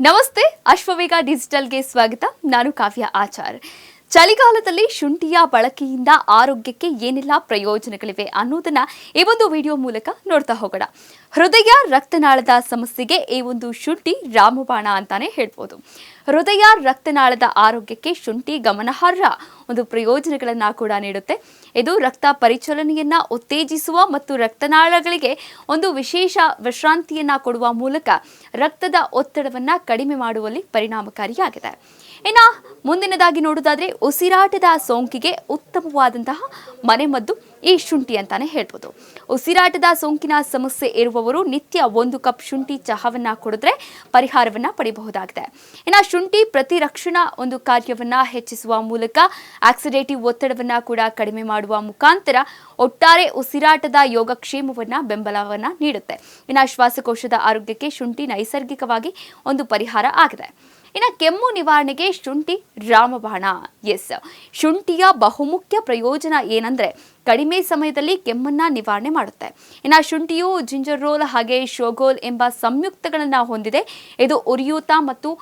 ನಮಸ್ತೆ ಅಶ್ವವೇಗ ಡಿಜಿಟಲ್ಗೆ ಸ್ವಾಗತ. ನಾನು ಕಾವ್ಯ ಆಚಾರ್. ಚಳಿಗಾಲದಲ್ಲಿ ಶುಂಠಿಯ ಬಳಕೆಯಿಂದ ಆರೋಗ್ಯಕ್ಕೆ ಏನೆಲ್ಲ ಪ್ರಯೋಜನಗಳಿವೆ ಅನ್ನೋದನ್ನ ಈ ಒಂದು ವಿಡಿಯೋ ಮೂಲಕ ನೋಡ್ತಾ ಹೋಗೋಣ. ಹೃದಯ ರಕ್ತನಾಳದ ಸಮಸ್ಯೆಗೆ ಈ ಒಂದು ಶುಂಠಿ ರಾಮಬಾಣ ಅಂತಾನೆ ಹೇಳ್ಬೋದು. ಹೃದಯ ರಕ್ತನಾಳದ ಆರೋಗ್ಯಕ್ಕೆ ಶುಂಠಿ ಗಮನಾರ್ಹ ಒಂದು ಪ್ರಯೋಜನಗಳನ್ನ ಕೂಡ ನೀಡುತ್ತೆ. ಇದು ರಕ್ತ ಪರಿಚಲನೆಯನ್ನ ಉತ್ತೇಜಿಸುವ ಮತ್ತು ರಕ್ತನಾಳಗಳಿಗೆ ಒಂದು ವಿಶೇಷ ವಿಶ್ರಾಂತಿಯನ್ನ ಕೊಡುವ ಮೂಲಕ ರಕ್ತದ ಒತ್ತಡವನ್ನ ಕಡಿಮೆ ಮಾಡುವಲ್ಲಿ ಪರಿಣಾಮಕಾರಿಯಾಗಿದೆ. ಇನ್ನು ಮುಂದಿನದಾಗಿ ನೋಡೋದಾದ್ರೆ ಉಸಿರಾಟದ ಸೋಂಕಿಗೆ ಉತ್ತಮವಾದಂತಹ ಮನೆಮದ್ದು ಈ ಶುಂಠಿ ಅಂತಾನೆ ಹೇಳ್ಬೋದು. ಉಸಿರಾಟದ ಸೋಂಕಿನ ಸಮಸ್ಯೆ ಇರುವವರು ನಿತ್ಯ 1 ಕಪ್ ಶುಂಠಿ ಚಹಾವನ್ನ ಕುಡಿದ್ರೆ ಪರಿಹಾರವನ್ನ ಪಡೆಯಬಹುದಾಗಿದೆ. ಇನ್ನು ಶುಂಠಿ ಪ್ರತಿರಕ್ಷಣಾ ಒಂದು ಕಾರ್ಯವನ್ನ ಹೆಚ್ಚಿಸುವ ಮೂಲಕ ಆಕ್ಸಿಡೇಟಿವ್ ಒತ್ತಡವನ್ನ ಕೂಡ ಕಡಿಮೆ ಮಾಡುವ ಮುಖಾಂತರ ಒಟ್ಟಾರೆ ಉಸಿರಾಟದ ಯೋಗಕ್ಷೇಮವನ್ನ ಬೆಂಬಲವನ್ನ ನೀಡುತ್ತೆ. ಇನ್ನು ಶ್ವಾಸಕೋಶದ ಆರೋಗ್ಯಕ್ಕೆ ಶುಂಠಿ ನೈಸರ್ಗಿಕವಾಗಿ ಒಂದು ಪರಿಹಾರ ಆಗಿದೆ. ಇನ್ನು ಕೆಮ್ಮು ನಿವಾರಣೆಗೆ ಶುಂಠಿ ರಾಮಬಾಣ. ಶುಂಠಿಯ ಬಹುಮುಖ್ಯ ಪ್ರಯೋಜನ ಏನಂದ್ರೆ ಕಡಿಮೆ ಸಮಯದಲ್ಲಿ ಕೆಮ್ಮನ್ನ ನಿವಾರಣೆ ಮಾಡುತ್ತೆ. ಇನ್ನು ಶುಂಠಿಯು ಜಿಂಜರ್ ರೋಲ್ ಹಾಗೆ ಶೋಗೋಲ್ ಎಂಬ ಸಂಯುಕ್ತಗಳನ್ನ ಹೊಂದಿದೆ. ಇದು ಉರಿಯೂತ ಮತ್ತು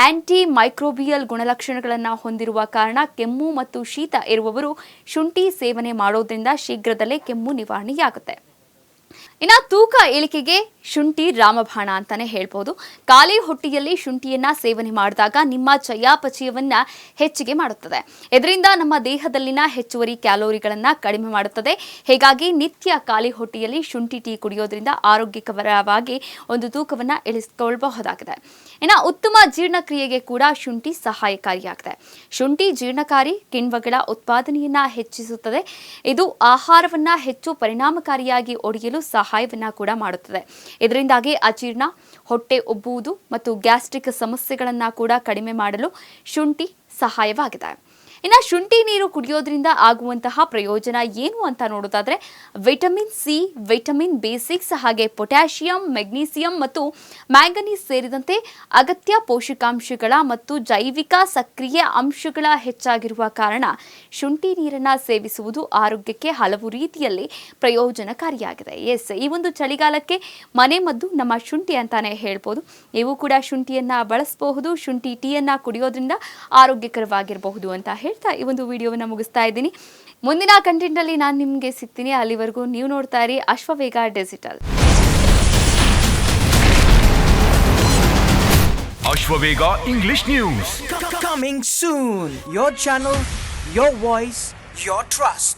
ಆಂಟಿ ಮೈಕ್ರೋಬಿಯಲ್ ಗುಣಲಕ್ಷಣಗಳನ್ನ ಹೊಂದಿರುವ ಕಾರಣ ಕೆಮ್ಮು ಮತ್ತು ಶೀತ ಇರುವವರು ಶುಂಠಿ ಸೇವನೆ ಮಾಡೋದ್ರಿಂದ ಶೀಘ್ರದಲ್ಲೇ ಕೆಮ್ಮು ನಿವಾರಣೆಯಾಗುತ್ತೆ. ಇನ್ನು ತೂಕ ಇಳಿಕೆಗೆ ಶುಂಠಿ ರಾಮಬಾಣ ಅಂತಾನೆ ಹೇಳ್ಬೋದು. ಖಾಲಿ ಹೊಟ್ಟೆಯಲ್ಲಿ ಶುಂಠಿಯನ್ನ ಸೇವನೆ ಮಾಡಿದಾಗ ನಿಮ್ಮ ಚಯಾಪಚಯವನ್ನ ಹೆಚ್ಚಿಗೆ ಮಾಡುತ್ತದೆ. ಇದರಿಂದ ನಮ್ಮ ದೇಹದಲ್ಲಿನ ಹೆಚ್ಚುವರಿ ಕ್ಯಾಲೋರಿಗಳನ್ನ ಕಡಿಮೆ ಮಾಡುತ್ತದೆ. ಹೀಗಾಗಿ ನಿತ್ಯ ಖಾಲಿ ಹೊಟ್ಟೆಯಲ್ಲಿ ಶುಂಠಿ ಟೀ ಕುಡಿಯೋದ್ರಿಂದ ಆರೋಗ್ಯಕರವಾಗಿ ಒಂದು ತೂಕವನ್ನ ಇಳಿಸಿಕೊಳ್ಳಬಹುದಾಗಿದೆ. ಇನ್ನು ಉತ್ತಮ ಜೀರ್ಣಕ್ರಿಯೆಗೆ ಕೂಡ ಶುಂಠಿ ಸಹಾಯಕಾರಿಯಾಗಿದೆ. ಶುಂಠಿ ಜೀರ್ಣಕಾರಿ ಕಿಣ್ವಗಳ ಉತ್ಪಾದನೆಯನ್ನ ಹೆಚ್ಚಿಸುತ್ತದೆ. ಇದು ಆಹಾರವನ್ನ ಹೆಚ್ಚು ಪರಿಣಾಮಕಾರಿಯಾಗಿ ಒಡೆಯಲು ಸಹಾಯವನ್ನ ಕೂಡ ಮಾಡುತ್ತದೆ. ಇದರಿಂದಾಗಿ ಅಜೀರ್ಣ, ಹೊಟ್ಟೆ ಉಬ್ಬುವುದು ಮತ್ತು ಗ್ಯಾಸ್ಟ್ರಿಕ್ ಸಮಸ್ಯೆಗಳನ್ನ ಕೂಡ ಕಡಿಮೆ ಮಾಡಲು ಶುಂಠಿ ಸಹಾಯವಾಗಿದೆ. ಇನ್ನು ಶುಂಠಿ ನೀರು ಕುಡಿಯೋದ್ರಿಂದ ಆಗುವಂತಹ ಪ್ರಯೋಜನ ಏನು ಅಂತ ನೋಡೋದಾದ್ರೆ ವಿಟಮಿನ್ ಸಿ, ವಿಟಮಿನ್ B6 ಹಾಗೆ ಪೊಟ್ಯಾಷಿಯಂ, ಮೆಗ್ನೀಸಿಯಂ ಮತ್ತು ಮ್ಯಾಂಗನೀಸ್ ಸೇರಿದಂತೆ ಅಗತ್ಯ ಪೋಷಕಾಂಶಗಳ ಮತ್ತು ಜೈವಿಕ ಸಕ್ರಿಯ ಅಂಶಗಳ ಹೆಚ್ಚಾಗಿರುವ ಕಾರಣ ಶುಂಠಿ ನೀರನ್ನ ಸೇವಿಸುವುದು ಆರೋಗ್ಯಕ್ಕೆ ಹಲವು ರೀತಿಯಲ್ಲಿ ಪ್ರಯೋಜನಕಾರಿಯಾಗಿದೆ. ಈ ಒಂದು ಚಳಿಗಾಲಕ್ಕೆ ಮನೆಮದ್ದು ನಮ್ಮ ಶುಂಠಿ ಅಂತಾನೆ ಹೇಳ್ಬೋದು. ನೀವು ಕೂಡ ಶುಂಠಿಯನ್ನ ಬಳಸಬಹುದು. ಶುಂಠಿ ಟೀಯನ್ನ ಕುಡಿಯೋದ್ರಿಂದ ಆರೋಗ್ಯಕರವಾಗಿರಬಹುದು ಅಂತ ಹೇಳ್ತಾ ಈ ಒಂದು ವಿಡಿಯೋವನ್ನ ಮುಗಿಸ್ತಾ ಇದ್ದೀನಿ. ಮುಂದಿನ ಕಂಟೆಂಟ್ ಅಲ್ಲಿ ನಾನು ನಿಮಗೆ ಸಿಗ್ತೀನಿ. ಅಲ್ಲಿವರೆಗೂ ನೀವು ನೋಡ್ತಾ ಇರಿ Ashwavega digital. Ashwavega English news coming soon. Your channel, your voice, your trust.